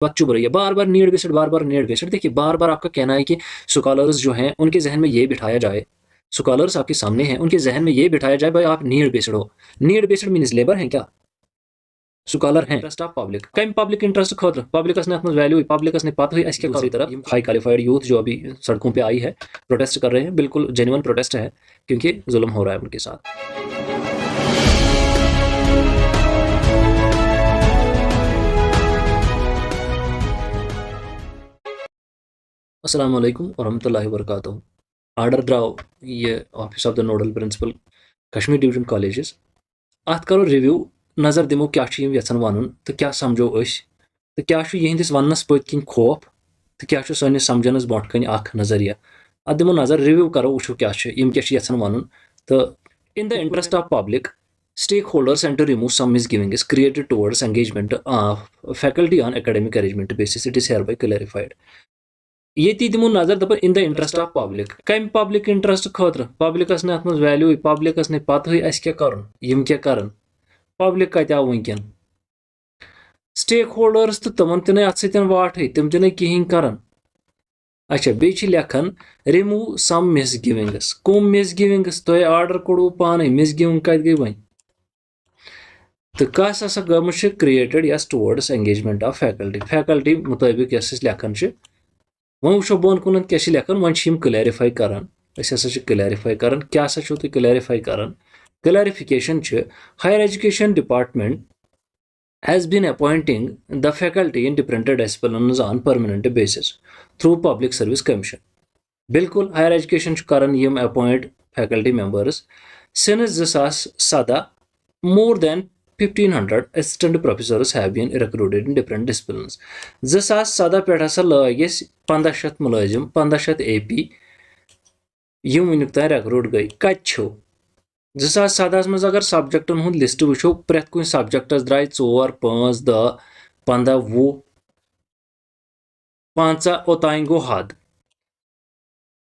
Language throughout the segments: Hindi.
बात चुभ रही है, बार बार नीड बेस्ड, बार बार नीड बेस्ड। देखिए बार बार आपका कहना है कि स्कॉलर्स जो हैं उनके जहन में ये बिठाया जाए, स्कॉलर्स आपके सामने हैं, उनके जहन में ये बिठाया जाए भाई आप नीड बेस्ड हो। नीड बेस्ड मीन्स लेबर हैं क्या? स्कॉलर हैं। इंटरेस्ट ऑफ पब्लिक, कम पब्लिक इंटरेस्ट खतर पब्लिकस ने वैल्यू, पब्लिकस ने पता हुई अस क्या। दूसरी तरफ हाई क्वालिफाइड यूथ जो अभी सड़कों पे आई है, प्रोटेस्ट कर रहे हैं, बिल्कुल जेन्युइन प्रोटेस्ट है क्योंकि जुल्म हो रहा है उनके साथ। अस्सलाम वालेकुम वरहमतुल्लाहि वबरकातुहू। आर्डर द्राव ये office of the nodal principal Kashmir division colleges. अत करो रिव्यू, नजर दिमो क्या यछन वनुन तो क्या समझो तो क्या यहंदिस वनस पत्किन खौफ तो क्या सनिस समझनस ब्रोट कन नजरिया। अत दिमो नजर, रिव्यू करो, वुचो क्या यछन वनुन तो in the interest of public stakeholders and to remove some misgivings created towards engagement of faculty on academic arrangement basis it is hereby clarified. ये दिमो नजर दपन in the interest of public, कम पब्लिक इंटरेस्ट खतर पब्लिकस ने अत वैल्यू, पब्लिकस ने पता हुई अस क्या करन, यम क्या करन, पब्लिक कत आव वनकन। स्टेक होल्डर्स तो तमन तन अत सतन वाट, तम तन कहें करन। अच्छा बे लेखन रिमूव सम मिसगिविंग्स, कम मिसगिविंग्स तुम आर्डर कोड़ो पान, मिसगिविंग कत गई वन तो कस हसा गम क्रिएटेड यस towards engagement of faculty, faculty मुताबिक यस लेखन वो वो बोन कुन क्या लेखन, वन क्लैरिफाई करान, क्लैरिफाई करान क्या तुम क्लैरिफाई करान। Clarification higher education department has been appointing the faculty in different disciplines on permanent basis through public service commission। बिल्कुल हायर एजुकेशन करान यम appoint faculty members since 2017 more than 1500 assistant professors have been recruited in different disciplines। 2017 पे हसा लग 1500 मुलाजिम, 1500 AP यम वुनिक तान रिक्रूट गई। कत 2017 मज अगर सब्जेक्टन हुंद लिस्ट वो प्रेत कुन सब्जेक्टस द्राय 4 5 10 15 20 5 ओतान गो हद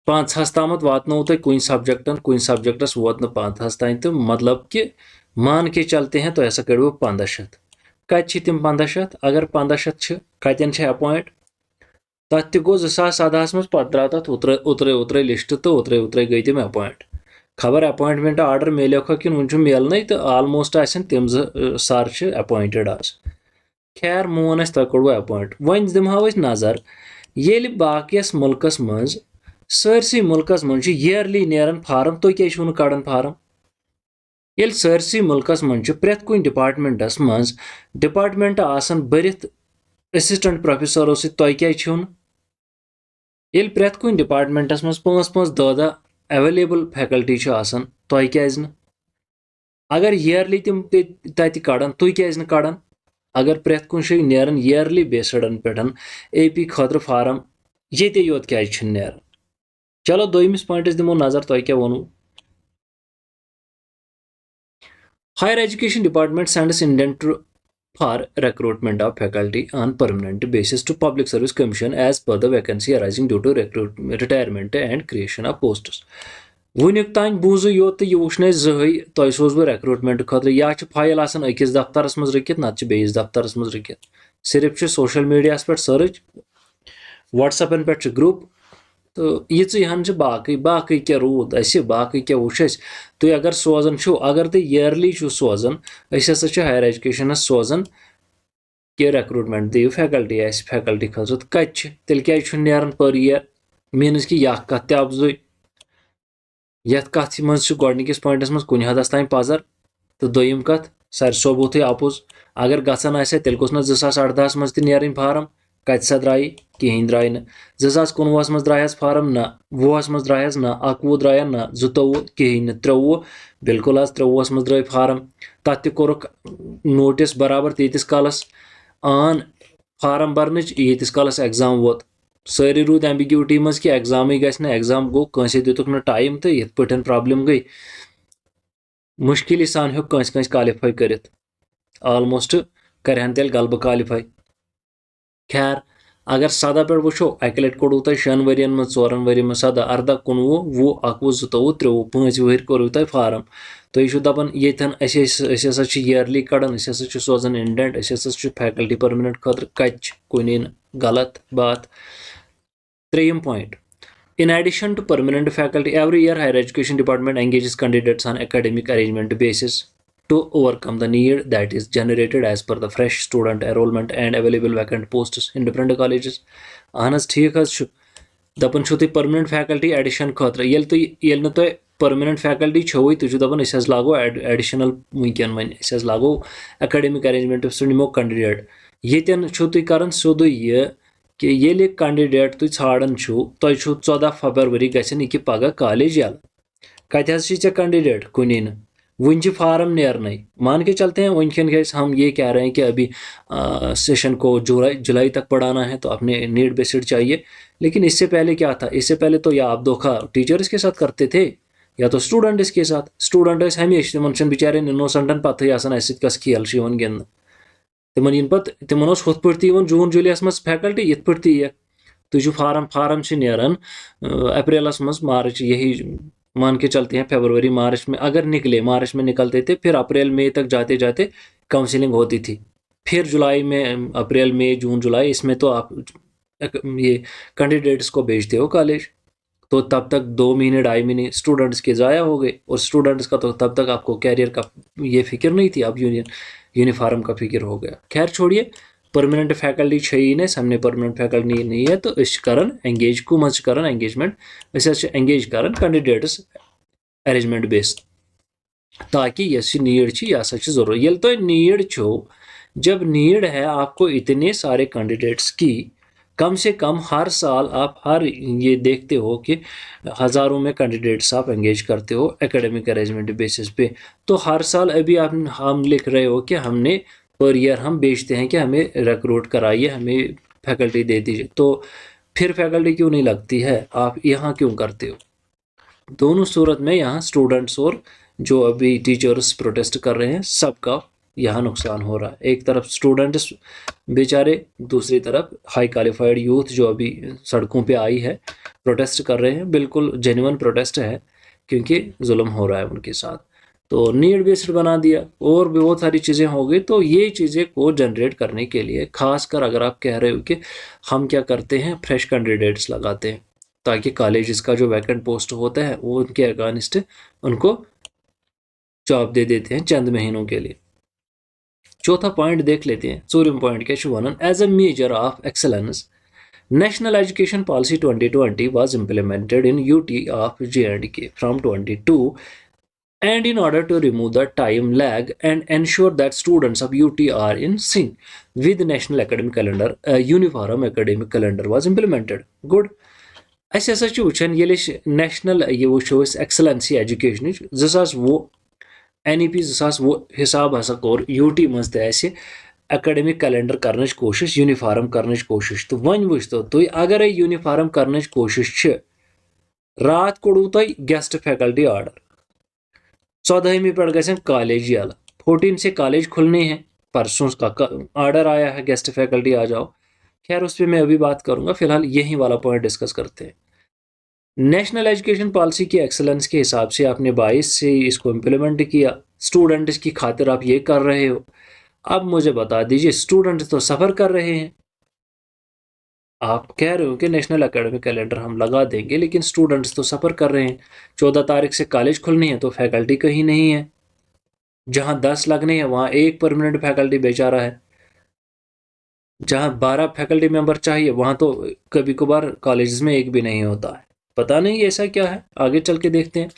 5 तम वातनो तुम कुन सब्जेक्टस वोत 5 तान तो मतलब कि मान के चलते हैं तो ऐसा करो 1500। कत तम 1500, अगर 1500 कतन अपॉइंट तथ गो 2017 मज पे द्राव तथ उतरे लिस्ट तो उतरे गई तम अपॉइंट। खबर अपॉइंटमेंट आर्डर मिले कि वन मिलन तो आलमोस्ट तम सर अपॉइंटेड आज। खैर मोन तुम कड़ो अपॉइंट, वन दिमो नजर ये बाकियस मुल्कस मज सरसी मुल्कस मज ईयरली नेरान फार्म, तुम क्या कड़न फार्म। ये सरसी मुल्कस मज प्रेत कुन डिपार्टमेंटस मज डिपार्टमेंट आसन भरित असिस्टेंट प्रोफेसरों सत, तुम क्या ये प्रेत कुन डिपार्टमेंटस मज 5 10 10 अवेलेबल फैकल्टी आसन, तुम क्या अगर ईयरली तम तत कड़न तुम क्या कड़न। अगर प्रेत कुन नेरान ईयरली बेसडन पे AP खतर फार्म ये योत क्या नेरान। चलो दोयमिस पॉइंटस दिमो नजर, तुम क्या वनु। Higher education department sends indent for recruitment of faculty on permanent basis to public service commission as per the vacancy arising due to retirement and creation of posts। Voonik तान बूजु योत तो यह वुचन जही तुम सोज बह रिक्रूटमेंट खतर या फाइल आसान अकिस दफ्तरस मज रखित नत बेस दफ्तरस मज रखित। सिर्फ सोशल मीडिया पे सर्च, व्हाट्सएपन पे ग्रुप तो यहन बाकी क्या रूद अस, बाकी क्या वुच तुम अगर सोजन छो, अगर तुम ईयरली सोजन हसा हायर एजुकेशन सोजन कि रिक्रूटमेंट दिव फैकल्टी फैकल्टी खतर कत तेल क्या नेरान पर ईयर। मीनस कि यह कत ते अफजुई, यथ कथ मज गोडनिकिस पॉइंटस मज कुन हदस तान पजर तो दोयम कथ सर सोबूत अपोज। अगर गसन आसे तेल गोस 2018 मज नेरन फार्म, कत सा द्राय कहें द्राय न। 2019 मज द्रायस फार्म ना, 20 मज द्रायस ना, 21 द्राय ना, 22 कहें न, 23 बिल्कुल आज 23 मज द्राय फार्म। तथ कोरुक नोटिस बराबर तीतिस कालस आन फार्म भरनच, यीतिस कालस एग्जाम वोत। सारी रूद एम्बिग्यूटी मज कि एग्जाम गि एग्जाम गो कंसे दितुक न टाइम तो ये पटन प्रॉब्लम गई, मुश्किल सान हेक कंस क्वालिफाई करित, ऑलमोस्ट करहन तेल गलबह क्वालिफाई। खैर अगर 17 पे वो अक लट कोड़ू तुम 6 वरियन में 4 वरियन में 17 18 19 20 21 22 23 5 वहर कोरू तुम फार्म तुम दपान येन yearly Kadan सोजान indent faculty permanent खतर कच कुन गलत बात। 3 point In addition to permanent faculty, every year higher education department engages candidates on academic arrangement basis to overcome the need that is generated as per the fresh student enrollment and available vacant posts in different colleges. Ahanas theek has dapan chu permanent faculty addition khatra yel no permanent faculty chhoy tu dapan is lago additional weekend man is lago academic arrangement of nimo candidate yeten chu karan sodo ye कि ये कैंडिडेट तुम ाड़ान तुम 14 फरवरी गि पगह कॉलेज यल कत कैंडिडेट कुनी वन फार्म नेरन मान के चलते हैं वनकन हम ये कह रहे हैं कि अभी सेशन को जुलाई तक पढ़ाना है तो अपने नीड बेस्ड चाहिए, लेकिन इससे पहले क्या था? इससे पहले तो या आप धोखा टीचर्स के साथ करते थे या तो स्टूडेंट्स के साथ। स्टूडेंट हमेशा तिमन बिचारे इनोसेंटन पत्थर आसान कस खेल गिंद तिमन तिमन हुत पे जून जुलाईस मज फैकल्टी ये पे तुझ फार्म नेरान अप्रैलस मज मार्च यही मान के चलते हैं फरवरी मार्च में अगर निकले, मार्च में निकलते थे, फिर अप्रैल मई तक जाते जाते काउंसलिंग होती थी, फिर जुलाई में अप्रैल मई जून जुलाई इसमें तो आप ये कैंडिडेट्स को भेजते हो कॉलेज, तो तब तक 2 महीने 2.5 महीने स्टूडेंट्स के ज़ाया हो गए और स्टूडेंट्स का तो तब तक आपको कैरियर का ये फिक्र नहीं थी, अब यूनिफॉर्म का फिक्र हो गया। खैर छोड़िए, परमानेंट फैकल्टी छही ने हमने परमानेंट फैकल्टी नहीं है तो इस करन एंगेज को मज करन एंगेजमेंट वैसे एंगेज करन कैंडिडेट्स अरेंजमेंट बेस्ड ताकि यह नीड यह जरूर ये तो नीड जब नीड है आपको इतने सारे कैंडिडेट्स की, कम से कम हर साल आप हर ये देखते हो कि हज़ारों में कैंडिडेट्स आप एंगेज करते हो एकेडमिक अरेंजमेंट बेसिस पे, तो हर साल अभी आप हम लिख रहे हो कि हमने पर ईयर हम बेचते हैं कि हमें रिक्रूट कराइए, हमें फैकल्टी दे दीजिए, तो फिर फैकल्टी क्यों नहीं लगती है? आप यहाँ क्यों करते हो? दोनों सूरत में यहाँ स्टूडेंट्स और जो अभी टीचर्स प्रोटेस्ट कर रहे हैं सबका यहाँ नुकसान हो रहा है। एक तरफ स्टूडेंट्स बेचारे, दूसरी तरफ हाई क्वालिफाइड यूथ जो अभी सड़कों पे आई है प्रोटेस्ट कर रहे हैं। बिल्कुल जेन्युइन प्रोटेस्ट है क्योंकि जुल्म हो रहा है उनके साथ। तो नीड बेस्ड बना दिया और भी बहुत सारी चीज़ें हो गई। तो ये चीज़ें को जनरेट करने के लिए खासकर अगर आप कह रहे हो कि हम क्या करते हैं, फ्रेश कैंडिडेट्स लगाते हैं ताकि कॉलेजेस का जो वैकेंट पोस्ट होता है वो उनके अगेंस्ट उनको जॉब दे देते हैं चंद महीनों के लिए। चौथा पॉइंट देख लेते हैं। 4 पॉइंट क्या one as a measure of excellence National Education Policy 2020 was implemented in UT of J&K from 22, and in order to remove the time lag and ensure that students of UT are in sync with the National Academic Calendar, a uniform academic calendar was implemented. Good. ऐसे ऐसा वुचान ये नेशनल ये वो एक्सलेंसी एजुकेशन 2020 NEP 2020 हिसाब हसा कोर UT मज त एकेडमिक कैलेंडर करने कोशिश, यूनिफॉर्म करने कोशिश। तो वन वो तुम अगर यूनिफॉर्म करने कोशिश रात कोड़ू तुम गेस्ट फैकल्टी आर्डर 14वीं पे गए कॉलेज यल 14 से कॉलेज खुलने हैं, परसों का आर्डर आया है गेस्ट फैकल्टी आ जाओ। खैर उस पर मैं अभी बात करूंगा, फिलहाल यही वाला पॉइंट डिस्कस करते हैं। नेशनल एजुकेशन पॉलिसी की एक्सेलेंस के हिसाब से आपने 22 से इसको इम्प्लीमेंट किया, स्टूडेंट्स की खातिर आप ये कर रहे हो। अब मुझे बता दीजिए, स्टूडेंट तो सफ़र कर रहे हैं। आप कह रहे हो कि नेशनल एकेडमिक कैलेंडर हम लगा देंगे, लेकिन स्टूडेंट्स तो सफ़र कर रहे हैं। 14 तारीख से कॉलेज खुलनी है तो फैकल्टी कहीं नहीं है। जहां 10 लगने हैं वहां एक परमानेंट फैकल्टी बेचारा है। जहां 12 फैकल्टी मेंबर चाहिए वहां तो कभी कभार कॉलेज में एक भी नहीं होता है। पता नहीं ऐसा क्या है, आगे चल के देखते हैं।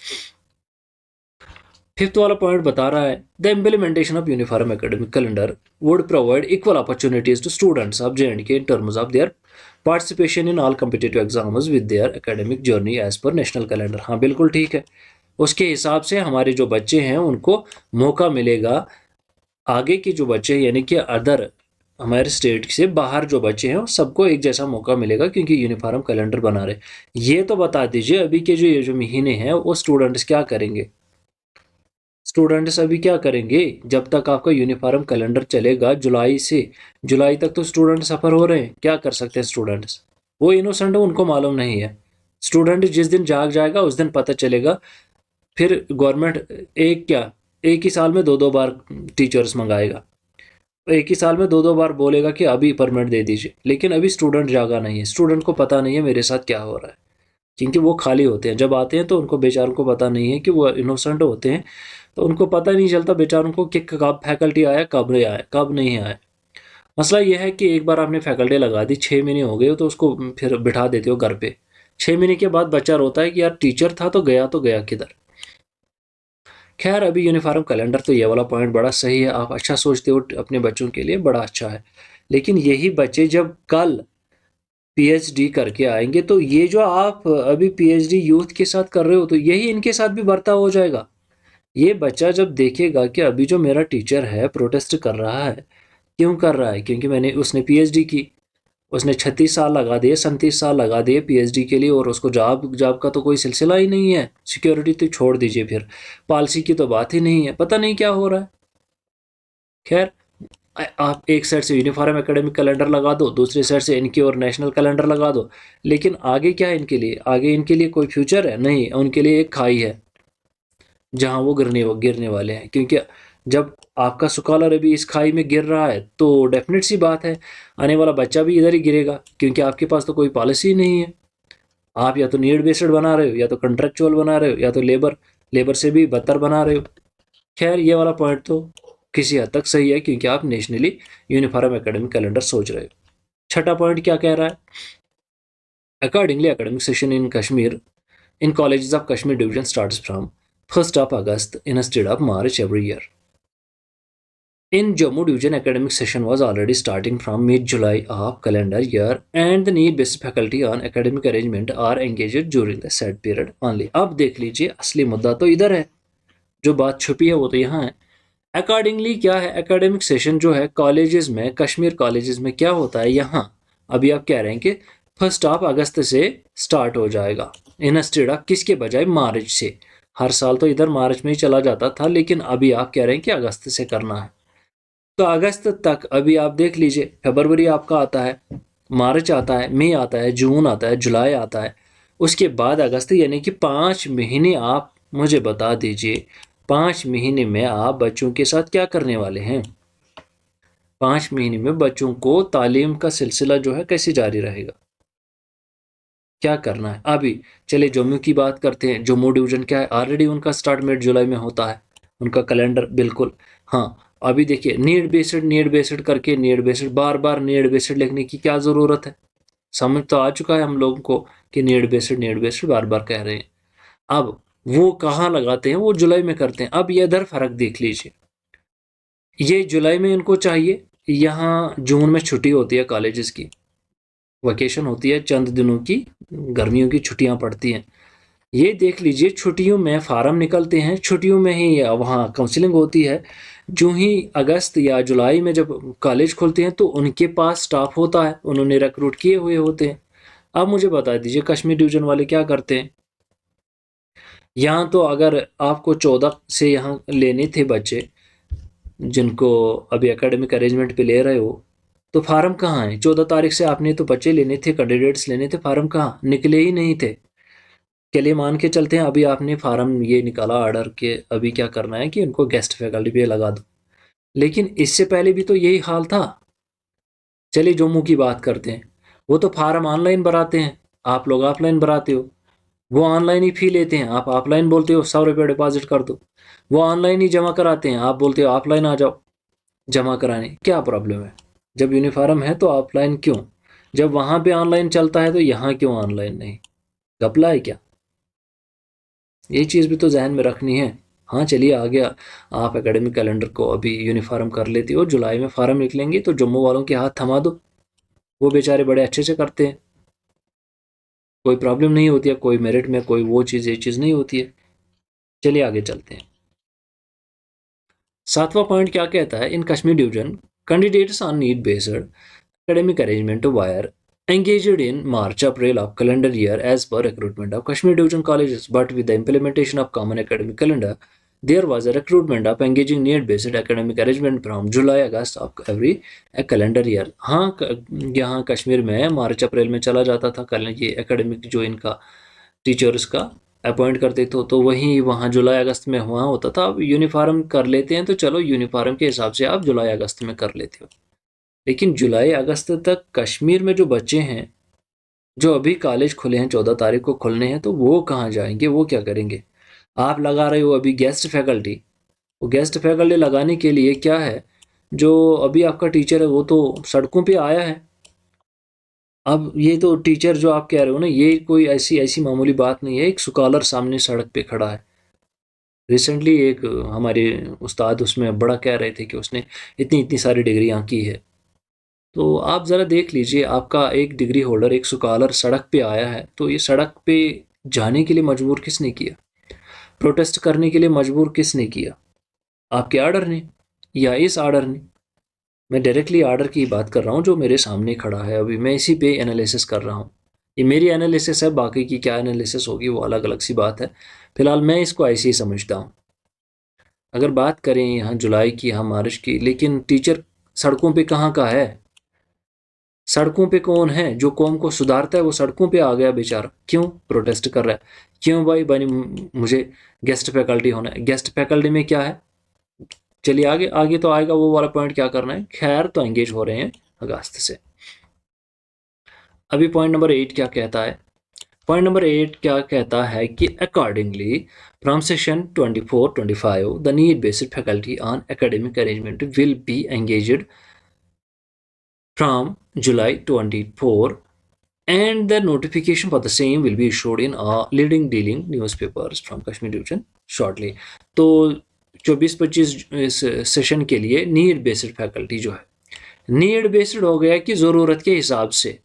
5th वाला पॉइंट बता रहा है the implementation of uniform academic calendar would provide equal opportunities to students of J&K in terms of their participation in all competitive exams with their academic journey as per national calendar. हाँ बिल्कुल ठीक है, उसके हिसाब से हमारे जो बच्चे हैं उनको मौका मिलेगा। आगे के जो बच्चे यानी कि अदर हमारे स्टेट से बाहर जो बच्चे हैं सबको एक जैसा मौका मिलेगा क्योंकि यूनिफॉर्म कैलेंडर बना रहे। ये तो बता दीजिए अभी के जो ये जो महीने हैं वो स्टूडेंट्स क्या करेंगे? स्टूडेंट्स अभी क्या करेंगे? जब तक आपका यूनिफॉर्म कैलेंडर चलेगा जुलाई तक तो स्टूडेंट सफ़र हो रहे हैं, क्या कर सकते हैं स्टूडेंट्स? वो इनोसेंट है, उनको मालूम नहीं है। स्टूडेंट जिस दिन जाग जाएगा उस दिन पता चलेगा। फिर गवर्नमेंट एक ही साल में दो दो बार टीचर्स मंगाएगा, एक ही साल में दो दो बार बोलेगा कि अभी परमिट दे दीजिए, लेकिन अभी स्टूडेंट जागा नहीं है, स्टूडेंट को पता नहीं है मेरे साथ क्या हो रहा है, क्योंकि वो खाली होते हैं। जब आते हैं तो उनको बेचारों को पता नहीं है कि वो इनोसेंट होते हैं, तो उनको पता नहीं चलता बेचारों को कि कब फैकल्टी आया, कब नहीं आया, कब नहीं आया। मसला यह है कि एक बार आपने फैकल्टी लगा दी, 6 महीने हो गए तो उसको फिर बिठा देते हो घर पे। 6 महीने के बाद बच्चा रोता है कि यार टीचर था तो गया किधर। खैर, अभी यूनिफॉर्म कैलेंडर तो ये वाला पॉइंट बड़ा सही है, आप अच्छा सोचते हो अपने बच्चों के लिए, बड़ा अच्छा है। लेकिन यही बच्चे जब कल पीएचडी करके आएंगे तो ये जो आप अभी पीएचडी यूथ के साथ कर रहे हो तो यही इनके साथ भी बर्ताव हो जाएगा। ये बच्चा जब देखेगा कि अभी जो मेरा टीचर है प्रोटेस्ट कर रहा है, क्यों कर रहा है? क्योंकि उसने पीएचडी की, उसने 36 साल लगा दिए, 37 साल लगा दिए पीएचडी के लिए, और उसको जॉब जॉब का तो कोई सिलसिला ही नहीं है। सिक्योरिटी तो छोड़ दीजिए, फिर पॉलिसी की तो बात ही नहीं है, पता नहीं क्या हो रहा है। खैर, आप एक साइड से यूनिफॉर्म एकेडमिक कैलेंडर लगा दो, दूसरी साइड से इनकी और नेशनल कैलेंडर लगा दो, लेकिन आगे क्या है इनके लिए? आगे इनके लिए कोई फ्यूचर है नहीं, उनके लिए एक खाई है जहां वो गिरने वाले हैं। क्योंकि जब आपका स्कॉलर अभी इस खाई में गिर रहा है तो डेफिनेट सी बात है आने वाला बच्चा भी इधर ही गिरेगा, क्योंकि आपके पास तो कोई पॉलिसी नहीं है। आप या तो नीड बेस्ड बना रहे हो, या तो कंट्रेक्चुअल बना रहे हो, या तो लेबर से भी बदतर बना रहे हो। खैर, ये वाला पॉइंट तो किसी हद तक सही है, क्योंकि आप नेशनली यूनिफॉर्म एकेडमिक कैलेंडर सोच रहे हो। छठा पॉइंट क्या कह रहा है? Accordingly academic session in Kashmir in colleges of Kashmir division starts from 1st of August instead of March every year. In Jammu division, academic session was already starting from mid-July of calendar year, and the need-based faculty on academic arrangement are engaged during the said period only. अब देख लीजिए, असली मुद्दा तो इधर है, जो बात छुपी है वो तो यहाँ है। अकॉर्डिंगली क्या है? एकेडमिक सेशन जो है कॉलेजेस में, कश्मीर कॉलेजेस में क्या होता है यहाँ, अभी आप कह रहे हैं कि 1 अगस्त से स्टार्ट हो जाएगा, इंस्टेड ऑफ किसके बजाय? मार्च से। हर साल तो इधर मार्च में ही चला जाता था, लेकिन अभी आप कह रहे हैं कि अगस्त से करना है। तो अगस्त तक अभी आप देख लीजिए, फरवरी आपका आता है, मार्च आता है, मई आता है, जून आता है, जुलाई आता है, उसके बाद अगस्त, यानी कि 5 महीने। आप मुझे बता दीजिए 5 महीने में आप बच्चों के साथ क्या करने वाले हैं? 5 महीने में बच्चों को तालीम का सिलसिला जो है कैसे जारी रहेगा, क्या करना है? अभी चलिए जम्मू की बात करते हैं। जम्मू डिवीजन क्या है, ऑलरेडी उनका स्टार्ट मिड जुलाई में होता है, उनका कैलेंडर बिल्कुल। हाँ, अभी देखिए, नीड बेस्ड करके, नीड बेस्ड, बार बार नीड बेस्ड लिखने की क्या ज़रूरत है? समझ तो आ चुका है हम लोगों को कि नीड बेस्ड बार बार कह रहे हैं। अब वो कहाँ लगाते हैं? वो जुलाई में करते हैं। अब ये इधर फर्क देख लीजिए, ये जुलाई में इनको चाहिए, यहाँ जून में छुट्टी होती है कॉलेजेस की, वैकेशन होती है, चंद दिनों की गर्मियों की छुट्टियां पड़ती हैं। ये देख लीजिए, छुट्टियों में फार्म निकलते हैं, छुट्टियों में ही वहाँ काउंसलिंग होती है। जो ही अगस्त या जुलाई में जब कॉलेज खुलते हैं तो उनके पास स्टाफ होता है, उन्होंने रिक्रूट किए हुए होते हैं। अब मुझे बता दीजिए कश्मीर डिवीजन वाले क्या करते हैं? यहाँ तो अगर आपको 14 से यहाँ लेने थे बच्चे, जिनको अभी एकेडमिक अरेंजमेंट पे ले रहे हो, तो फार्म कहाँ है? 14 तारीख से आपने तो बच्चे लेने थे, कैंडिडेट्स लेने थे, फार्म कहाँ निकले ही नहीं थे। चलिए मान के चलते हैं अभी आपने फार्म ये निकाला ऑर्डर के, अभी क्या करना है कि उनको गेस्ट फैकल्टी पे लगा दो, लेकिन इससे पहले भी तो यही हाल था। चलिए जम्मू की बात करते हैं, वो तो फार्म ऑनलाइन भराते हैं, आप लोग ऑफलाइन भराते हो। वो ऑनलाइन ही फी लेते हैं, आप ऑफलाइन बोलते हो 100 रुपये डिपॉजिट कर दो। वो ऑनलाइन ही जमा कराते हैं, आप बोलते हो ऑफलाइन आ जाओ जमा कराने। क्या प्रॉब्लम है? जब यूनिफॉर्म है तो ऑफलाइन क्यों? जब वहाँ पे ऑनलाइन चलता है तो यहाँ क्यों ऑनलाइन नहीं? घपला है क्या? ये चीज़ भी तो जहन में रखनी है। हाँ चलिए, आ गया, आप एकेडमिक कैलेंडर को अभी यूनिफॉर्म कर लेती हो, जुलाई में फार्म निकलेंगे तो जम्मू वालों के हाथ थमा दो, वो बेचारे बड़े अच्छे से करते हैं, कोई प्रॉब्लम नहीं होती है, कोई मेरिट में कोई वो चीज़ ये चीज़ नहीं होती है। चलिए आगे चलते हैं। 7वां पॉइंट क्या कहता है? In Kashmir division candidates on need based academic arrangement were engaged in March-April of calendar year as per recruitment of Kashmir Division colleges, but with the implementation of common academic calendar, there was a recruitment of engaging need based academic arrangement from July August of every calendar year. हाँ, यहाँ कश्मीर में मार्च अप्रैल में चला जाता था ये एकेडमिक जो इनका टीचर्स का अपॉइंट करते थे, तो वहीं वहाँ जुलाई अगस्त में वहाँ होता था। अब यूनिफॉर्म कर लेते हैं तो चलो यूनिफॉर्म के हिसाब से आप जुलाई अगस्त में कर लेते हो, लेकिन जुलाई अगस्त तक कश्मीर में जो बच्चे हैं, जो अभी कॉलेज खुले हैं, 14 तारीख को खुलने हैं, तो वो कहाँ जाएंगे, वो क्या करेंगे। आप लगा रहे हो अभी गेस्ट फैकल्टी, वो गेस्ट फैकल्टी लगाने के लिए क्या है, जो अभी आपका टीचर है वो तो सड़कों पे आया है। अब ये तो टीचर जो आप कह रहे हो ना, ये कोई ऐसी ऐसी मामूली बात नहीं है। एक स्कॉलर सामने सड़क पे खड़ा है। रिसेंटली एक हमारे उस्ताद उसमें बड़ा कह रहे थे कि उसने इतनी इतनी सारी डिग्रियां की है। तो आप ज़रा देख लीजिए, आपका एक डिग्री होल्डर, एक स्कॉलर सड़क पे आया है, तो ये सड़क पे जाने के लिए मजबूर किसने किया, प्रोटेस्ट करने के लिए मजबूर किसने किया, आपके आर्डर ने या इस आर्डर ने। मैं डायरेक्टली आर्डर की बात कर रहा हूँ जो मेरे सामने खड़ा है, अभी मैं इसी पे एनालिसिस कर रहा हूँ। ये मेरी एनालिसिस है, बाकी की क्या एनालिसिस होगी वो अलग अलग सी बात है। फिलहाल मैं इसको ऐसे ही समझता हूँ। अगर बात करें यहाँ जुलाई की, यहाँ मार्च की, लेकिन टीचर सड़कों पे कहाँ का है। सड़कों पे कौन है जो कौम को सुधारता है, वो सड़कों पे आ गया बेचारा। क्यों प्रोटेस्ट कर रहा है, क्यों भाई बनी मुझे गेस्ट फैकल्टी होना है। गेस्ट फैकल्टी में क्या है, चलिए आगे आगे तो आएगा वो वाला पॉइंट क्या करना है। खैर, तो एंगेज हो रहे हैं अगस्त से। अभी पॉइंट नंबर 8 क्या कहता है। पॉइंट नंबर 8 क्या कहता है कि accordingly from session 24-25 the need based faculty on academic arrangement will be engaged from July 24, and the notification for the same will be issued in leading dealing newspapers from Kashmir Division shortly। तो 24-25 सेशन के लिए नीड बेस्ड फैकल्टी जो है, नीड बेस्ड हो गया कि ज़रूरत के हिसाब से,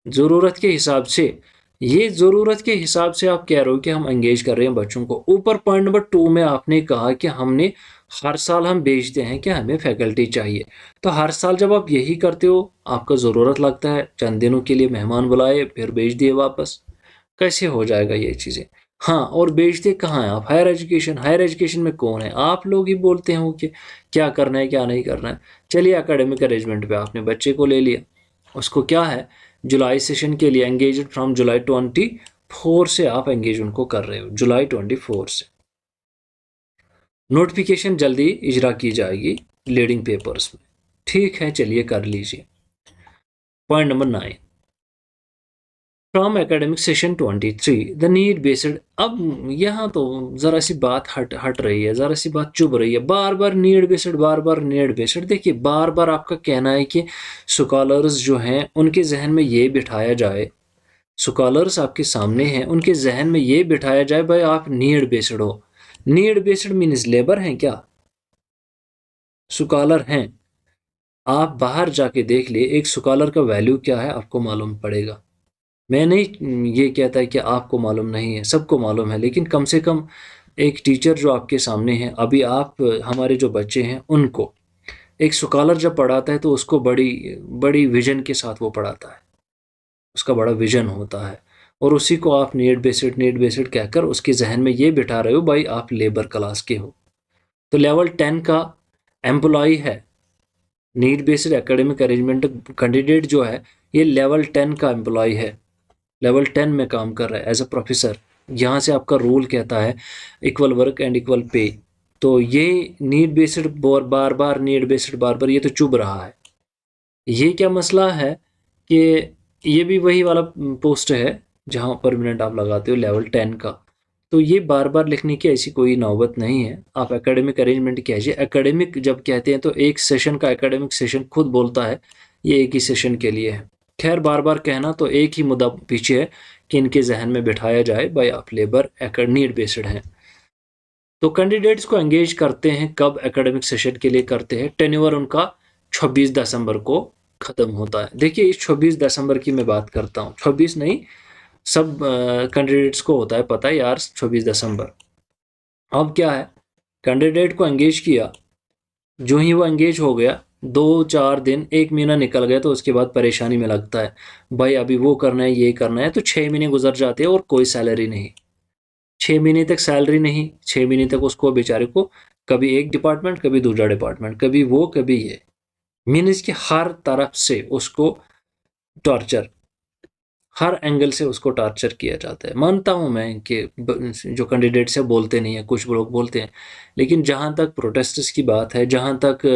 ज़रूरत के हिसाब से, ये ज़रूरत के हिसाब से आप कह रहे हो कि हम एंगेज कर रहे हैं बच्चों को। ऊपर पॉइंट नंबर 2 में आपने कहा कि हमने हर साल हम भेजते हैं कि हमें फैकल्टी चाहिए। तो हर साल जब आप यही करते हो, आपका ज़रूरत लगता है, चंद दिनों के लिए मेहमान बुलाए फिर भेज दिए वापस, कैसे हो जाएगा ये चीज़ें। हाँ, और भेजते कहाँ हैं आप, हायर एजुकेशन। हायर एजुकेशन में कौन है, आप लोग ही बोलते हो कि क्या करना है क्या नहीं करना है। चलिए एकेडमिक अरेंजमेंट पे आपने बच्चे को ले लिया, उसको क्या है, जुलाई सेशन के लिए एंगेज फ्रॉम जुलाई 24 से आप एंगेज उनको कर रहे हो, जुलाई 24 से। नोटिफिकेशन जल्दी इजरा की जाएगी लीडिंग पेपर्स में। ठीक है, चलिए कर लीजिए। Point number 9 from academic session 23 the need based. अब यहाँ तो ज़रा सी बात हट रही है, ज़रा सी बात चुभ रही है। बार बार नीड बेस्ड, बार बार नीड बेस्ड। देखिए, बार बार आपका कहना है कि स्कॉलर्स जो हैं उनके जहन में ये बिठाया जाए, स्कॉलर्स आपके सामने हैं, उनके जहन में ये बिठाया जाए भाई आप नीड बेस्ड हो। नीड बेस्ड मीन्स लेबर हैं क्या, स्कॉलर हैं। आप बाहर जाके देख लिए एक स्कॉलर का वैल्यू क्या है, आपको मालूम पड़ेगा। मैं नहीं ये कहता है कि आपको मालूम नहीं है, सबको मालूम है, लेकिन कम से कम एक टीचर जो आपके सामने है, अभी आप हमारे जो बच्चे हैं उनको, एक स्कॉलर जब पढ़ाता है तो उसको बड़ी बड़ी विजन के साथ वो पढ़ाता है, उसका बड़ा विजन होता है। और उसी को आप नीड बेस्ड कहकर उसके जहन में ये बिठा रहे हो भाई आप लेबर क्लास के हो। तो लेवल 10 का एम्प्लॉय है, need based academic arrangement candidate जो है, ये लेवल 10 का एम्प्लॉय है, लेवल 10 में काम कर रहा है एज अ प्रोफेसर। यहाँ से आपका रूल कहता है equal work and equal pay. तो ये नीड बेस्ड बार बार नीड बेस्ड बार बार, ये तो चुभ रहा है। ये क्या मसला है कि ये भी वही वाला पोस्ट है जहाँ परमानेंट आप लगाते हो लेवल 10 का। तो ये बार बार लिखने की ऐसी कोई नौबत नहीं है। आप एकेडमिक अरेंजमेंट कीजिए। एकेडमिक जब कहते हैं तो एक सेशन का, एकेडमिक सेशन खुद बोलता है ये एक ही सेशन के लिए है। खैर, बार बार कहना तो एक ही मुद्दा पीछे है कि इनके जहन में बिठाया जाए भाई आप लेबर नीड बेस्ड हैं। तो कैंडिडेट्स को एंगेज करते हैं कब, एकेडमिक सेशन के लिए करते हैं। टेन्योर उनका 26 दिसंबर को ख़त्म होता है। देखिए, इस 26 दिसंबर की मैं बात करता हूँ, 26 नहीं, सब कैंडिडेट्स को होता है पता है यार 26 दिसंबर। अब क्या है, कैंडिडेट को एंगेज किया, जो ही वो एंगेज हो गया, 2-4 दिन, 1 महीना निकल गया तो उसके बाद परेशानी में लगता है भाई अभी वो करना है ये करना है। तो 6 महीने गुजर जाते हैं और कोई सैलरी नहीं। 6 महीने तक सैलरी नहीं, 6 महीने तक उसको बेचारे को कभी एक डिपार्टमेंट, कभी दूसरा डिपार्टमेंट, कभी वो कभी ये, मीन्स कि हर तरफ से उसको टॉर्चर, हर एंगल से उसको टॉर्चर किया जाता है। मानता हूँ मैं कि जो कैंडिडेट्स है बोलते नहीं है, कुछ लोग बोलते हैं, लेकिन जहाँ तक प्रोटेस्ट्स की बात है, जहाँ तक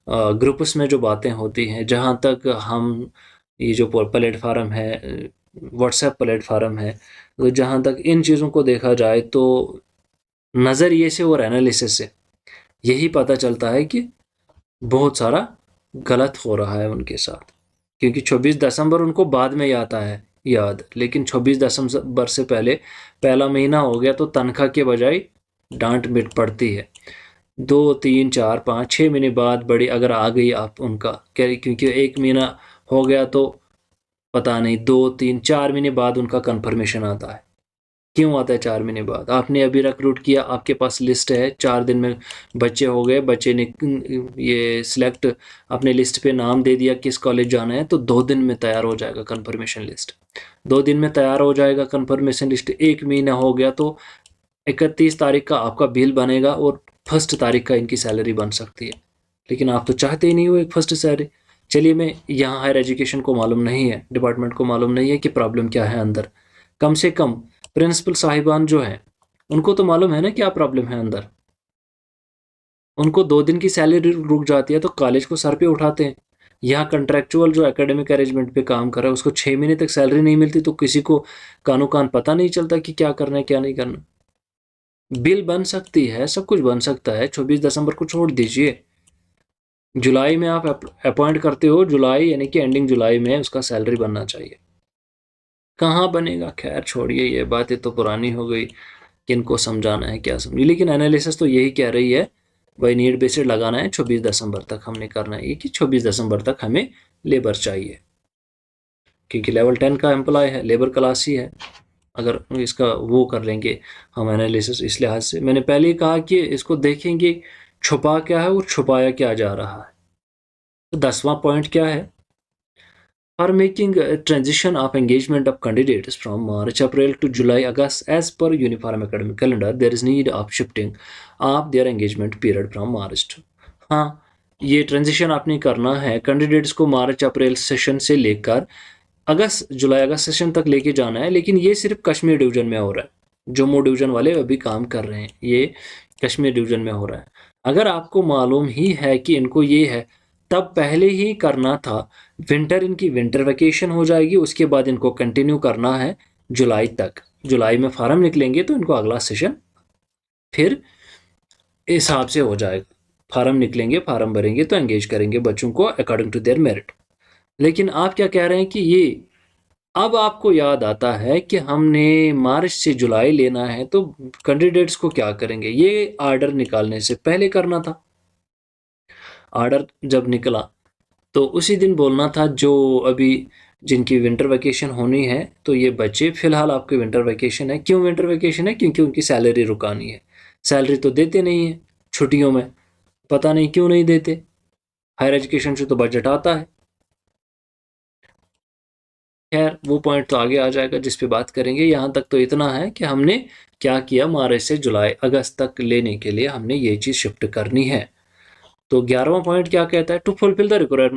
ग्रुप्स में जो बातें होती हैं, जहाँ तक हम ये जो प्लेटफार्म है, व्हाट्सएप प्लेटफार्म है, तो जहाँ तक इन चीज़ों को देखा जाए तो नज़रिए से और एनालिसिस से यही पता चलता है कि बहुत सारा गलत हो रहा है उनके साथ। क्योंकि 26 दिसंबर उनको बाद में आता है याद, लेकिन 26 दिसंबर से पहले पहला महीना हो गया तो तनख्वाह के बजाय डांट मिट पड़ती है। 2, 3, 4, 5, 6 महीने बाद बड़ी अगर आ गई आप उनका, क्योंकि 1 महीना हो गया तो पता नहीं 2, 3, 4 महीने बाद उनका कन्फर्मेशन आता है। क्यों आता है 4 महीने बाद? आपने अभी रिक्रूट किया, आपके पास लिस्ट है, 4 दिन में बच्चे हो गए, बच्चे ने ये सिलेक्ट अपने लिस्ट पे नाम दे दिया किस कॉलेज जाना है, तो 2 दिन में तैयार हो जाएगा कन्फर्मेशन लिस्ट। 2 दिन में तैयार हो जाएगा कन्फर्मेशन लिस्ट। 1 महीना हो गया तो 31 तारीख का आपका बिल बनेगा और 1 तारीख का इनकी सैलरी बन सकती है। लेकिन आप तो चाहते ही नहीं हो एक 1 सैलरी। चलिए, मैं यहाँ हायर एजुकेशन को मालूम नहीं है, डिपार्टमेंट को मालूम नहीं है कि प्रॉब्लम क्या है अंदर। कम से कम प्रिंसिपल साहिबान जो हैं उनको तो मालूम है ना क्या प्रॉब्लम है अंदर। उनको 2 दिन की सैलरी रुक जाती है तो कॉलेज को सर पे उठाते हैं। यहाँ कंट्रेक्चुअल जो एकेडमिक अरेंजमेंट पे काम कर रहा है उसको 6 महीने तक सैलरी नहीं मिलती तो किसी को कानो कान पता नहीं चलता कि क्या करना है क्या नहीं करना। बिल बन सकती है, सब कुछ बन सकता है, 26 दिसंबर को छोड़ दीजिए। जुलाई में आप अपॉइंट करते हो, जुलाई यानी कि एंडिंग जुलाई में उसका सैलरी बनना चाहिए। कहाँ बनेगा? खैर छोड़िए, ये बातें तो पुरानी हो गई, किनको समझाना है क्या समझिए। लेकिन एनालिसिस तो यही कह रही है भाई, नीड बेस्ड लगाना है, 26 दिसंबर तक हमने करना है ये कि 26 दिसंबर तक हमें लेबर चाहिए, क्योंकि लेवल 10 का एम्प्लॉय है, लेबर क्लास ही है। अगर इसका वो कर लेंगे हम एनालिसिस, इस लिहाज से मैंने पहले ही कहा कि इसको देखेंगे छुपा क्या है और छुपाया क्या जा रहा है। तो 10वां पॉइंट क्या है? For making a transition of engagement of candidates from March, April to July, August as per uniform academic calendar, there is need of shifting of their engagement period from March to, हाँ, ये ट्रांजिशन आपने करना है कैंडिडेट्स को मार्च अप्रैल सेशन से लेकर अगस्त जुलाई अगस्त सेशन तक लेके जाना है। लेकिन ये सिर्फ कश्मीर डिवीजन में हो रहा है, जम्मू डिवीजन वाले अभी काम कर रहे हैं, ये कश्मीर डिवीजन में हो रहा है। अगर आपको मालूम ही है कि इनको ये है, तब पहले ही करना था। विंटर, इनकी विंटर वेकेशन हो जाएगी, उसके बाद इनको कंटिन्यू करना है जुलाई तक। जुलाई में फार्म निकलेंगे तो इनको अगला सेशन फिर हिसाब से हो जाएगा। फार्म निकलेंगे, फार्म भरेंगे तो एंगेज करेंगे बच्चों को अकॉर्डिंग टू देयर मेरिट। लेकिन आप क्या कह रहे हैं कि ये अब आपको याद आता है कि हमने मार्च से जुलाई लेना है, तो कैंडिडेट्स को क्या करेंगे? ये ऑर्डर निकालने से पहले करना था। ऑर्डर जब निकला तो उसी दिन बोलना था जो अभी जिनकी विंटर वेकेशन होनी है, तो ये बच्चे फिलहाल आपके विंटर वेकेशन है। क्यों विंटर वेकेशन है? क्योंकि उनकी सैलरी रुकानी है। सैलरी तो देते नहीं है छुट्टियों में, पता नहीं क्यों नहीं देते। हायर एजुकेशन से तो बजट आता है। खैर वो पॉइंट तो आगे आ जाएगा जिस पे बात करेंगे। यहाँ तक तो इतना है कि हमने क्या किया, मार्च से जुलाई अगस्त तक लेने के लिए हमने ये चीज़ शिफ्ट करनी है। तो 11वां पॉइंट क्या कहता है? To fulfil the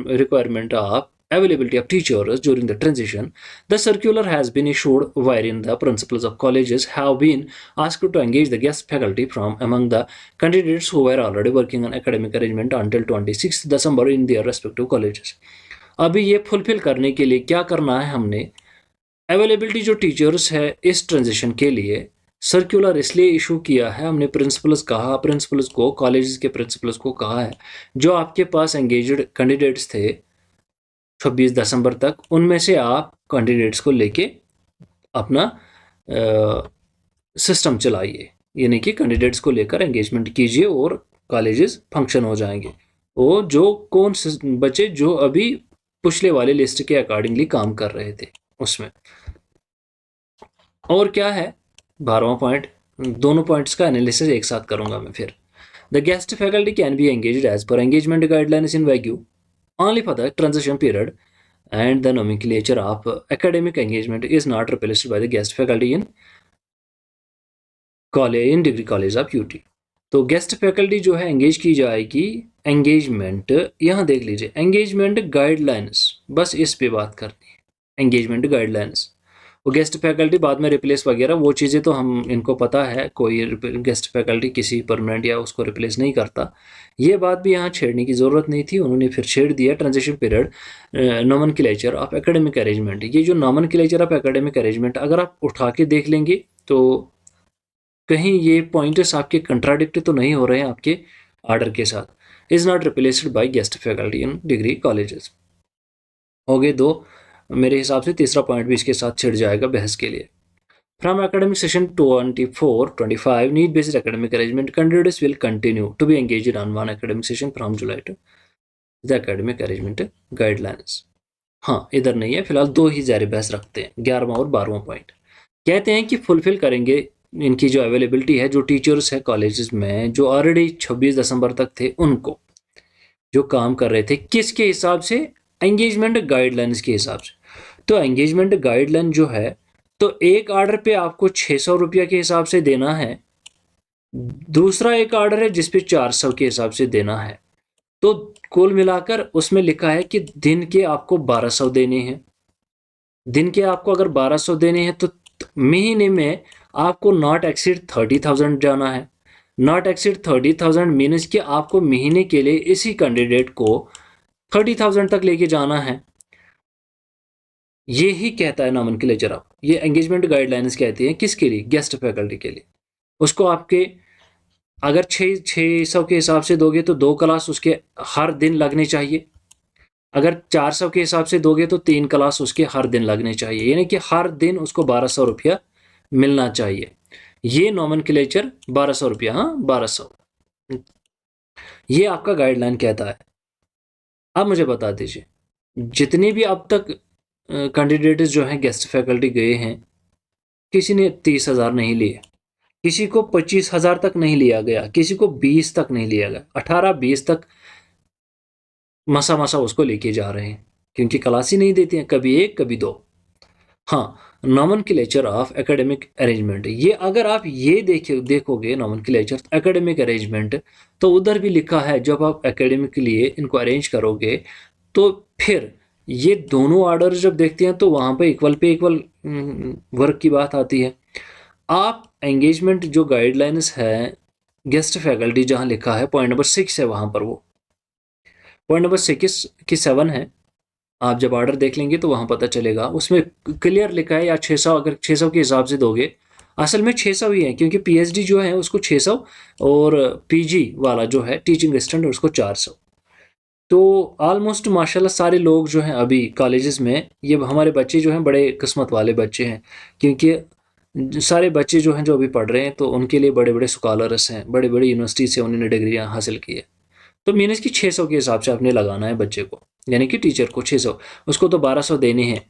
requirement of availability of teachers during the transition, the circular has been issued wherein the principals of colleges have been asked to engage the guest faculty from among the candidates who were already working on academic arrangement until 26 December in their respective colleges. अभी ये फुलफिल करने के लिए क्या करना है हमने? अवेलेबिलिटी जो टीचर्स है इस ट्रांजिशन के लिए सर्कुलर इसलिए इशू किया है, हमने प्रिंसिपल्स को, कॉलेजेस के प्रिंसिपल्स को कहा है जो आपके पास एंगेज्ड कैंडिडेट्स थे 26 दिसंबर तक, उनमें से आप कैंडिडेट्स को लेके अपना सिस्टम चलाइए, यानी कि कैंडिडेट्स को लेकर एंगेजमेंट कीजिए और कॉलेजेस फंक्शन हो जाएंगे। वो जो कौन से बच्चे जो अभी पिछले वाले लिस्ट के अकॉर्डिंगली काम कर रहे थे उसमें। और क्या है 12वां पॉइंट? दोनों पॉइंट्स का एनालिसिस एक साथ करूंगा मैं फिर। The guest faculty can be engaged as per engagement guidelines in vogue only for the transition period, and the nomenclature of academic engagement is not replaced by the guest faculty in college in degree college of UT. तो गेस्ट फैकल्टी जो है एंगेज की जाएगी। एंगेजमेंट यहाँ देख लीजिए, एंगेजमेंट गाइडलाइंस, बस इस पे बात करनी है, एंगेजमेंट गाइडलाइंस। वो गेस्ट फैकल्टी बाद में रिप्लेस वगैरह वो चीज़ें तो हम इनको पता है, कोई गेस्ट फैकल्टी किसी परमानेंट या उसको रिप्लेस नहीं करता। ये बात भी यहाँ छेड़ने की ज़रूरत नहीं थी, उन्होंने फिर छेड़ दिया। Transition period, nomenclature of academic arrangement. ये जो नॉमेनक्लेचर ऑफ एकेडमिक अरेंजमेंट अगर आप उठा के देख लेंगे तो कहीं ये पॉइंटर्स आपके कंट्राडिक्ट तो नहीं हो रहे हैं आपके आर्डर के साथ। Is not replaced by guest faculty in degree colleges. हो गए दो। मेरे हिसाब से तीसरा पॉइंट भी इसके साथ छिड़ जाएगा बहस के लिए। From academic session 24-25 need based academic arrangement candidates will continue to be engaged on one academic session from July to the academic arrangement guidelines. हाँ, इधर नहीं है फिलहाल, दो ही जारी बहस रखते हैं, 11वां और 12वां पॉइंट। कहते हैं कि फुलफिल करेंगे इनकी जो अवेलेबिलिटी है, जो टीचर्स है कॉलेजेस में जो ऑलरेडी 26 दिसंबर तक थे, उनको जो काम कर रहे थे, किसके हिसाब से? एंगेजमेंट गाइडलाइंस के हिसाब से। तो एंगेजमेंट गाइडलाइन जो है, तो एक ऑर्डर पे आपको 600 रुपया के हिसाब से देना है, दूसरा एक ऑर्डर है जिसपे 400 के हिसाब से देना है। तो कुल मिलाकर उसमें लिखा है कि दिन के आपको 1200 देने हैं। दिन के आपको अगर 1200 देने हैं तो महीने में आपको नॉट एक्सीड 30,000 जाना है। नॉट एक्सीड 30,000 मीन्स कि आपको महीने के लिए इसी कैंडिडेट को 30,000 तक लेके जाना है। ये ही कहता है नॉमेनक्लेचर ऑफ, ये एंगेजमेंट गाइडलाइंस कहती है किसके लिए? गेस्ट फैकल्टी के लिए। उसको आपके अगर 600 के हिसाब से दोगे तो 2 क्लास उसके हर दिन लगने चाहिए। अगर 400 के हिसाब से दोगे तो 3 क्लास उसके हर दिन लगने चाहिए, यानी कि हर दिन उसको 1200 रुपया मिलना चाहिए। ये नॉमेनक्लेचर 1200 रुपया, हाँ 1200, ये आपका गाइडलाइन कहता है। अब मुझे बता दीजिए, जितनी भी अब तक कैंडिडेट्स जो हैं गेस्ट फैकल्टी गए हैं, किसी ने 30,000 नहीं लिए, किसी को 25,000 तक नहीं लिया गया, किसी को 20 तक नहीं लिया गया, 18-20 तक मसा मसा उसको लेके जा रहे हैं, क्योंकि क्लास ही नहीं देती हैं, कभी एक कभी दो। हाँ, नॉमेनक्लेचर ऑफ एकेडमिक अरेंजमेंट, ये अगर आप ये देखोगे नॉमेनक्लेचर एकेडमिक अरेंजमेंट, तो उधर भी लिखा है जब आप एकेडमिक के लिए इनको अरेंज करोगे तो फिर ये दोनों ऑर्डर जब देखते हैं तो वहाँ पे इक्वल वर्क की बात आती है। आप एंगेजमेंट जो गाइडलाइंस है गेस्ट फैकल्टी जहाँ लिखा है पॉइंट नंबर 6 है, वहाँ पर वो पॉइंट नंबर 6 की 7 है। आप जब ऑर्डर देख लेंगे तो वहाँ पता चलेगा, उसमें क्लियर लिखा है या 600, अगर 600 के हिसाब से दोगे, असल में 600 ही है क्योंकि पीएचडी जो है उसको 600 और पीजी वाला जो है टीचिंग असिस्टेंट उसको 400। तो ऑलमोस्ट माशाल्लाह सारे लोग जो हैं अभी कॉलेजेस में, ये हमारे बच्चे जो हैं बड़े किस्मत वाले बच्चे हैं, क्योंकि सारे बच्चे जो हैं जो अभी पढ़ रहे हैं तो उनके लिए बड़े बड़े स्कॉलर्स हैं, बड़े बड़ी यूनिवर्सिटी से उन्होंने डिग्रियाँ हासिल की है। तो मीनस कि 600 के हिसाब से आपने लगाना है बच्चे को, यानी कि टीचर को 600, उसको तो 1200 देने हैं।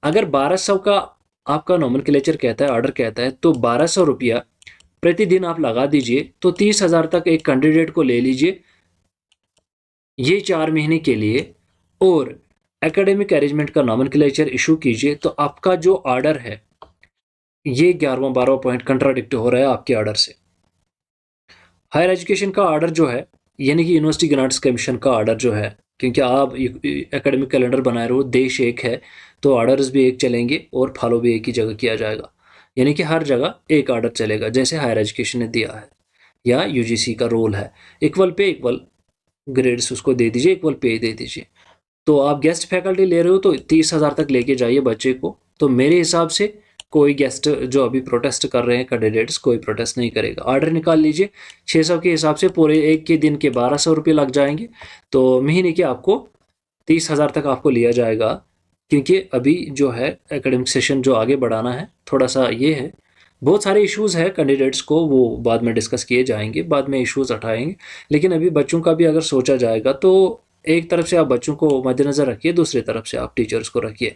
अगर 1200 का आपका नॉमेनक्लेचर कहता है, ऑर्डर कहता है, तो 1200 रुपया प्रतिदिन आप लगा दीजिए, तो 30,000 तक एक कैंडिडेट को ले लीजिए ये 4 महीने के लिए, और एकेडमिक अरेंजमेंट का नॉमेनक्लेचर इशू कीजिए। तो आपका जो ऑर्डर है ये 11वां-12वां पॉइंट कंट्राडिक्ट हो रहा है आपके ऑर्डर से। हायर एजुकेशन का ऑर्डर जो है, यानी कि यूनिवर्सिटी ग्रांट्स कमीशन का ऑर्डर जो है, क्योंकि आप एकेडमिक कैलेंडर बनाए रहो, देश एक है तो ऑर्डर्स भी एक चलेंगे और फॉलो भी एक ही जगह किया जाएगा, यानी कि हर जगह एक ऑर्डर चलेगा जैसे हायर एजुकेशन ने दिया है या यूजीसी का रोल है। इक्वल पे इक्वल ग्रेड्स उसको दे दीजिए, इक्वल पे दे दीजिए। तो आप गेस्ट फैकल्टी ले रहे हो तो 30,000 तक लेके जाइए बच्चे को। तो मेरे हिसाब से कोई गेस्ट जो अभी प्रोटेस्ट कर रहे हैं कैंडिडेट्स, कोई प्रोटेस्ट नहीं करेगा। ऑर्डर निकाल लीजिए, 600 के हिसाब से पूरे एक के दिन के 1200 रुपये लग जाएंगे, तो महीने के आपको 30,000 तक आपको लिया जाएगा। क्योंकि अभी जो है एकेडमिक सेशन जो आगे बढ़ाना है, थोड़ा सा ये है, बहुत सारे इश्यूज़ है कैंडिडेट्स को, वो बाद में डिस्कस किए जाएंगे, बाद में इश्यूज़ उठाएंगे। लेकिन अभी बच्चों का भी अगर सोचा जाएगा तो एक तरफ से आप बच्चों को मद्देनज़र रखिए, दूसरी तरफ से आप टीचर्स को रखिए,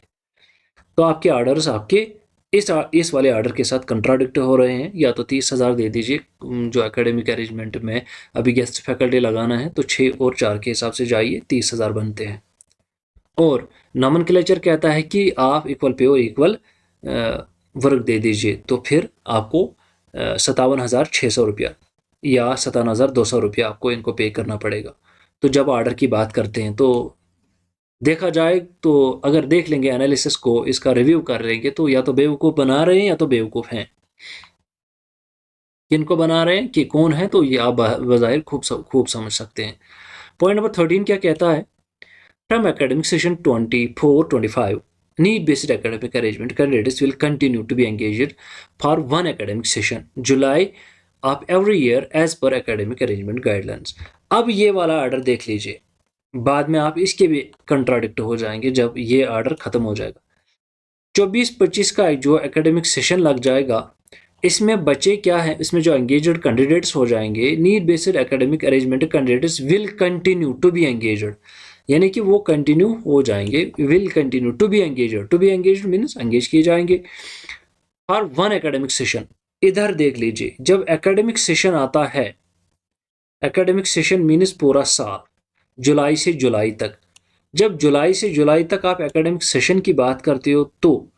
तो आपके ऑर्डर्स आपके इस वाले ऑर्डर के साथ कंट्राडिक्ट हो रहे हैं। या तो 30,000 दे दीजिए जो एकेडमिक अरेंजमेंट में अभी गेस्ट फैकल्टी लगाना है, तो 6 और 4 के हिसाब से जाइए, 30,000 बनते हैं। और नॉमेनक्लेचर कहता है कि आप इक्वल पे और इक्वल वर्क दे दीजिए, तो फिर आपको 57,600 रुपया या 57,200 रुपया आपको इनको पे करना पड़ेगा। तो जब ऑर्डर की बात करते हैं तो देखा जाए तो अगर देख लेंगे एनालिसिस को, इसका रिव्यू कर लेंगे, तो या तो बेवकूफ़ बना रहे हैं या तो बेवकूफ़ हैं। किनको बना रहे हैं कि कौन है, तो ये आप बज़ाहिर खूब समझ सकते हैं। पॉइंट नंबर 13 क्या कहता है? From academic session 24-25 need based academic arrangement candidates will continue to be engaged for one academic session July of every year as per academic arrangement guidelines। अब ये वाला ऑर्डर देख लीजिए, बाद में आप इसके भी कंट्राडिक्ट हो जाएंगे जब ये ऑर्डर खत्म हो जाएगा। 24-25 का जो एकेडमिक सेशन लग जाएगा, इसमें बचे क्या है, इसमें जो एंगेज्ड कैंडिडेट्स हो जाएंगे, need based academic arrangement candidates will continue to be engaged, यानी कि वो कंटिन्यू हो जाएंगे, will continue to be engaged means engage किए जाएंगे फॉर वन एकेडमिक सेशन। इधर देख लीजिए, जब एकेडमिक सेशन आता है, एकेडमिक सेशन मीन्स पूरा साल, जुलाई से जुलाई तक। जब जुलाई से जुलाई तक आप एकेडमिक सेशन की बात करते हो, तो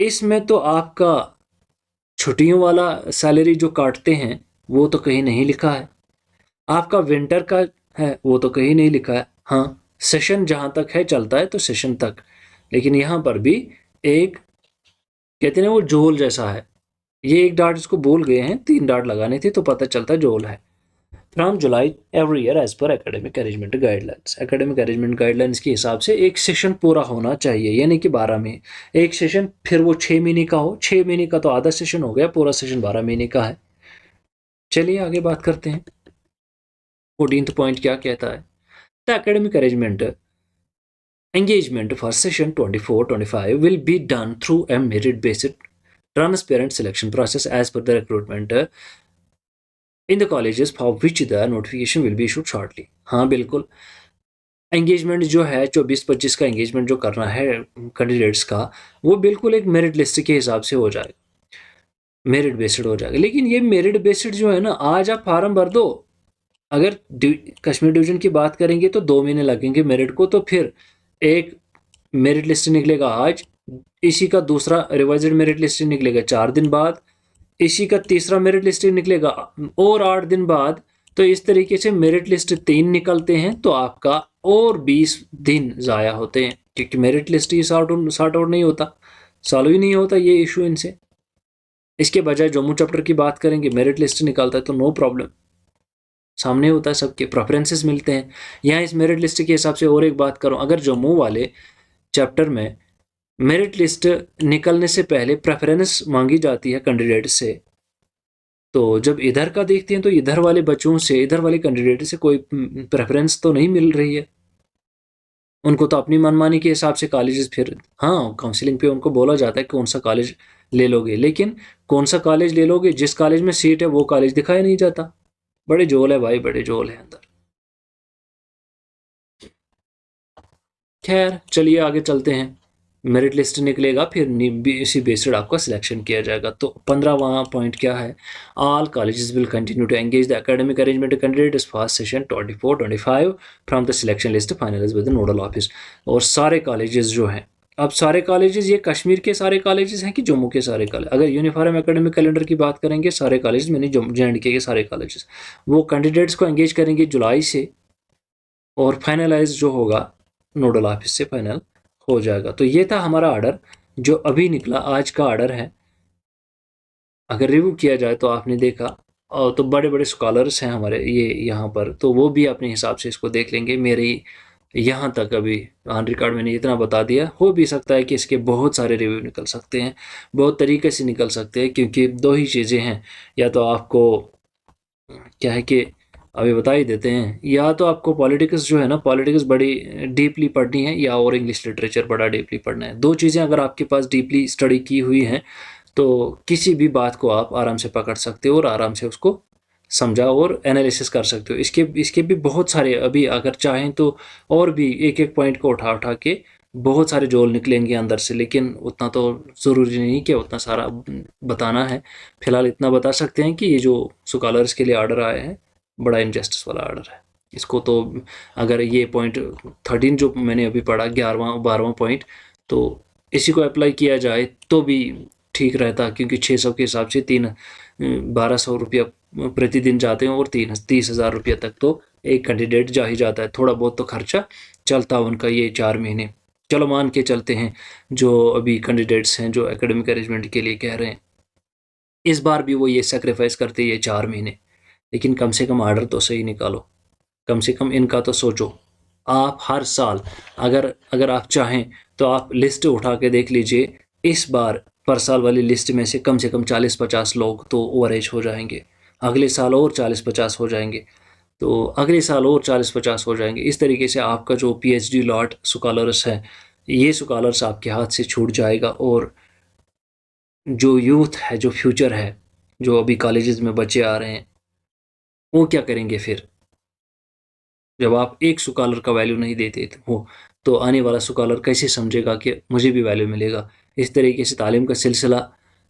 इसमें तो आपका छुट्टियों वाला सैलरी जो काटते हैं वो तो कहीं नहीं लिखा है, आपका विंटर का है वो तो कहीं नहीं लिखा है। हाँ, सेशन जहाँ तक है चलता है तो सेशन तक, लेकिन यहाँ पर भी एक कहते हैं वो जोल जैसा है, ये एक डाट इसको बोल गए हैं, 3 डाट लगाने थे तो पता चलता जोल है। From July every year as per academic arrangement guidelines, academic arrangement guidelines के हिसाब से एक सेशन पूरा होना चाहिए, यानी कि 12 में एक सेशन, फिर वो 6 महीने का हो, 6 महीने का तो आधा सेशन हो गया, पूरा सेशन 12 महीने का है। चलिए आगे बात करते हैं। 14th पॉइंट क्या कहता है? The academic arrangement engagement for session 24-25 will be done through a merit based transparent selection process as per the recruitment in the colleges for which the notification will be issued shortly। हाँ बिल्कुल, एंगेजमेंट जो है 24-25 का एंगेजमेंट जो करना है कैंडिडेट्स का, वो बिल्कुल एक मेरिट लिस्ट के हिसाब से हो जाएगा, मेरिट बेस्ड हो जाएगा। लेकिन ये मेरिट बेस्ड जो है ना, आज आप फार्म भर दो, अगर कश्मीर डिवीजन की बात करेंगे तो 2 महीने लगेंगे मेरिट को, तो फिर एक मेरिट लिस्ट निकलेगा आज, इसी का दूसरा रिवाइज्ड मेरिट लिस्ट निकलेगा 4 दिन बाद, इसी का तीसरा मेरिट लिस्ट निकलेगा और 8 दिन बाद। तो इस तरीके से मेरिट लिस्ट 3 निकलते हैं तो आपका और 20 दिन ज़ाया होते हैं, क्योंकि मेरिट लिस्ट ही सॉर्ट आउट नहीं होता, सॉल्व ही नहीं होता ये इशू इनसे। इसके बजाय जम्मू चैप्टर की बात करेंगे, मेरिट लिस्ट निकलता है तो नो प्रॉब्लम, सामने होता है, सबके प्रेफरेंसेस मिलते हैं। यहाँ इस मेरिट लिस्ट के हिसाब से और एक बात करूँ, अगर जम्मू वाले चैप्टर में मेरिट लिस्ट निकलने से पहले प्रेफरेंस मांगी जाती है कैंडिडेट से, तो जब इधर का देखते हैं तो इधर वाले बच्चों से, इधर वाले कैंडिडेट से कोई प्रेफरेंस तो नहीं मिल रही है, उनको तो अपनी मनमानी के हिसाब से कॉलेजेस, फिर हाँ काउंसलिंग पे उनको बोला जाता है कौन सा कॉलेज ले लोगे, लेकिन कौन सा कॉलेज ले लोगे, जिस कॉलेज में सीट है वो कॉलेज दिखाया नहीं जाता। बड़े जोल है भाई, बड़े जोल है अंदर। खैर चलिए आगे चलते हैं। मेरिट लिस्ट निकलेगा, फिर इसी बेस्ड आपका सिलेक्शन किया जाएगा। तो 15वां पॉइंट क्या है? All colleges will continue to engage the academic arrangement candidates first session 24-25 from the selection list finalise with the nodal office. और सारे कॉलेजेस जो हैं, अब सारे कॉलेजेस ये कश्मीर के सारे कॉलेजेस हैं कि जम्मू के सारे कॉलेज? अगर यूनिफॉर्म एकेडमिक कैलेंडर की बात करेंगे, सारे कॉलेज मैंने JNK के सारे कॉलेजेस वो कैंडिडेट्स को एंगेज करेंगे जुलाई से, और फाइनलाइज जो होगा नोडल ऑफिस से फाइनल हो जाएगा। तो ये था हमारा ऑर्डर जो अभी निकला, आज का ऑर्डर है। अगर रिव्यू किया जाए तो आपने देखा, और तो बड़े बड़े स्कॉलर्स हैं हमारे ये यहाँ पर, तो वो भी अपने हिसाब से इसको देख लेंगे। मेरी यहाँ तक अभी ऑन रिकॉर्ड मैंने इतना बता दिया, हो भी सकता है कि इसके बहुत सारे रिव्यू निकल सकते हैं, बहुत तरीके से निकल सकते हैं, क्योंकि 2 ही चीज़ें हैं, या तो आपको क्या है कि अभी बता ही देते हैं, या तो आपको पॉलिटिक्स जो है ना, पॉलिटिक्स बड़ी डीपली पढ़नी है, या और इंग्लिश लिटरेचर बड़ा डीपली पढ़ना है। 2 चीज़ें अगर आपके पास डीपली स्टडी की हुई हैं तो किसी भी बात को आप आराम से पकड़ सकते हो और आराम से उसको समझा और एनालिसिस कर सकते हो। इसके भी बहुत सारे, अभी अगर चाहें तो और भी एक पॉइंट को उठा उठा के बहुत सारे जोल निकलेंगे अंदर से, लेकिन उतना तो ज़रूरी नहीं कि उतना सारा बताना है। फिलहाल इतना बता सकते हैं कि ये जो स्कॉलर्स के लिए ऑर्डर आए हैं बड़ा इनजस्टिस वाला ऑर्डर है। इसको तो अगर ये पॉइंट 13 जो मैंने अभी पढ़ा, 11वां 12वां पॉइंट, तो इसी को अप्लाई किया जाए तो भी ठीक रहता, क्योंकि 600 के हिसाब से 1200 रुपया प्रतिदिन जाते हैं और 30,000 रुपया तक तो एक कैंडिडेट जा ही जाता है। थोड़ा बहुत तो खर्चा चलता उनका ये 4 महीने। चलो मान के चलते हैं जो अभी कैंडिडेट्स हैं जो एकेडमिक अरेंजमेंट के लिए कह रहे हैं, इस बार भी वो ये सेक्रीफाइस करते ये 4 महीने, लेकिन कम से कम आर्डर तो सही निकालो, कम से कम इनका तो सोचो। आप हर साल अगर अगर आप चाहें तो आप लिस्ट उठा के देख लीजिए, इस बार पर साल वाली लिस्ट में से कम 40-50 लोग तो ओवरेज हो जाएंगे, अगले साल और 40-50 हो जाएंगे, तो अगले साल और 40-50 हो जाएंगे। इस तरीके से आपका जो पीएचडी लॉट स्कॉलर्स है, ये स्कॉलर्स आपके हाथ से छूट जाएगा, और जो यूथ है, जो फ्यूचर है, जो अभी कॉलेजेस में बच्चे आ रहे हैं, वो क्या करेंगे फिर? जब आप एक स्कॉलर का वैल्यू नहीं देते हो, तो आने वाला स्कॉलर कैसे समझेगा कि मुझे भी वैल्यू मिलेगा? इस तरीके से तालीम का सिलसिला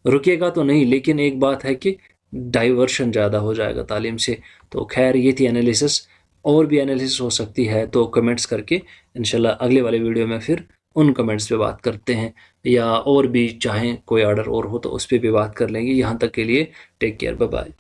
रुकेगा तो नहीं, लेकिन एक बात है कि डाइवर्शन ज़्यादा हो जाएगा तालीम से। तो खैर, ये थी एनालिसिस। और भी एनालिसिस हो सकती है तो कमेंट्स करके इंशाल्लाह अगले वाले वीडियो में फिर उन कमेंट्स पे बात करते हैं, या और भी चाहें कोई ऑर्डर और हो तो उस पर भी बात कर लेंगे। यहाँ तक के लिए टेक केयर, बाय बाय।